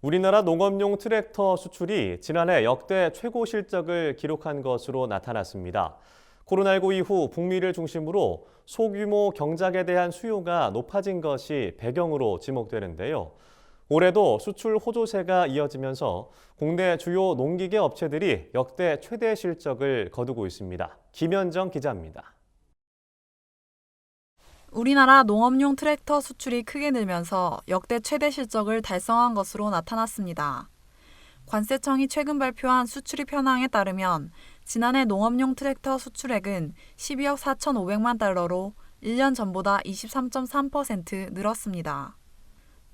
우리나라 농업용 트랙터 수출이 지난해 역대 최고 실적을 기록한 것으로 나타났습니다. 코로나19 이후 북미를 중심으로 소규모 경작에 대한 수요가 높아진 것이 배경으로 지목되는데요. 올해도 수출 호조세가 이어지면서 국내 주요 농기계 업체들이 역대 최대 실적을 거두고 있습니다. 김현정 기자입니다. 우리나라 농업용 트랙터 수출이 크게 늘면서 역대 최대 실적을 달성한 것으로 나타났습니다. 관세청이 최근 발표한 수출입 현황에 따르면 지난해 농업용 트랙터 수출액은 12억 4,500만 달러로 1년 전보다 23.3% 늘었습니다.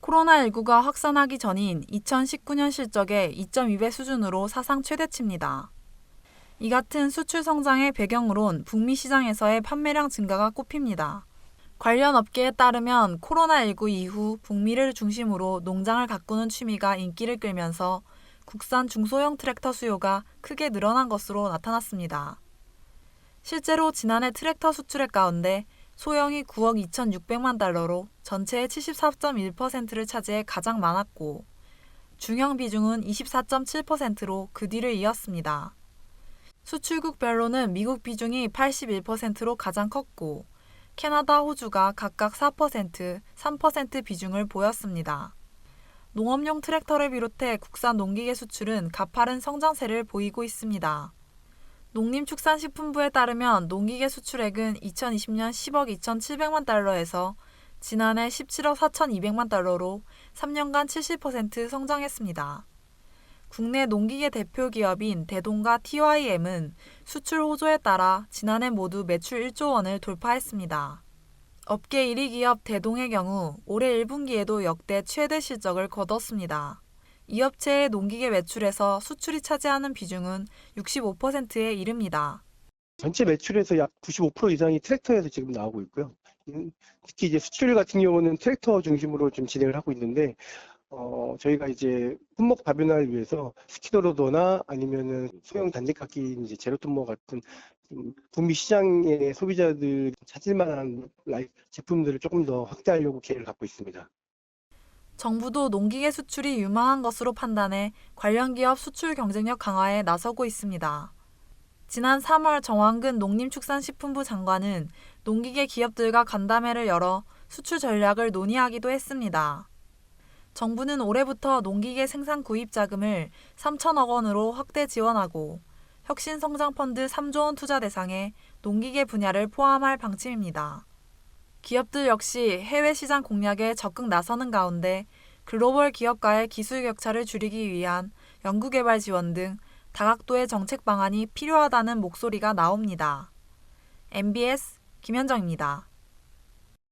코로나19가 확산하기 전인 2019년 실적의 2.2배 수준으로 사상 최대치입니다. 이 같은 수출 성장의 배경으론 북미 시장에서의 판매량 증가가 꼽힙니다. 관련 업계에 따르면 코로나19 이후 북미를 중심으로 농장을 가꾸는 취미가 인기를 끌면서 국산 중소형 트랙터 수요가 크게 늘어난 것으로 나타났습니다. 실제로 지난해 트랙터 수출액 가운데 소형이 9억 2,600만 달러로 전체의 74.1%를 차지해 가장 많았고 중형 비중은 24.7%로 그 뒤를 이었습니다. 수출국별로는 미국 비중이 81%로 가장 컸고 캐나다, 호주가 각각 4%, 3% 비중을 보였습니다. 농업용 트랙터를 비롯해 국산 농기계 수출은 가파른 성장세를 보이고 있습니다. 농림축산식품부에 따르면 농기계 수출액은 2020년 10억 2,700만 달러에서 지난해 17억 4,200만 달러로 3년간 70% 성장했습니다. 국내 농기계 대표 기업인 대동과 TYM은 수출 호조에 따라 지난해 모두 매출 1조 원을 돌파했습니다. 업계 1위 기업 대동의 경우 올해 1분기에도 역대 최대 실적을 거뒀습니다. 이 업체의 농기계 매출에서 수출이 차지하는 비중은 65%에 이릅니다. 전체 매출에서 약 95% 이상이 트랙터에서 지금 나오고 있고요. 특히 이제 수출 같은 경우는 트랙터 중심으로 좀 진행을 하고 있는데, 저희가 이제 품목 다변화를 위해서 스키드로더나 아니면은 소형 단지깎기 이제 제로톤머 같은 북미 시장의 소비자들 찾을 만한 제품들을 조금 더 확대하려고 계획을 갖고 있습니다. 정부도 농기계 수출이 유망한 것으로 판단해 관련 기업 수출 경쟁력 강화에 나서고 있습니다. 지난 3월 정황근 농림축산식품부 장관은 농기계 기업들과 간담회를 열어 수출 전략을 논의하기도 했습니다. 정부는 올해부터 농기계 생산 구입 자금을 3천억 원으로 확대 지원하고 혁신성장펀드 3조 원 투자 대상에 농기계 분야를 포함할 방침입니다. 기업들 역시 해외 시장 공략에 적극 나서는 가운데 글로벌 기업과의 기술 격차를 줄이기 위한 연구개발 지원 등 다각도의 정책 방안이 필요하다는 목소리가 나옵니다. MBS 김현정입니다.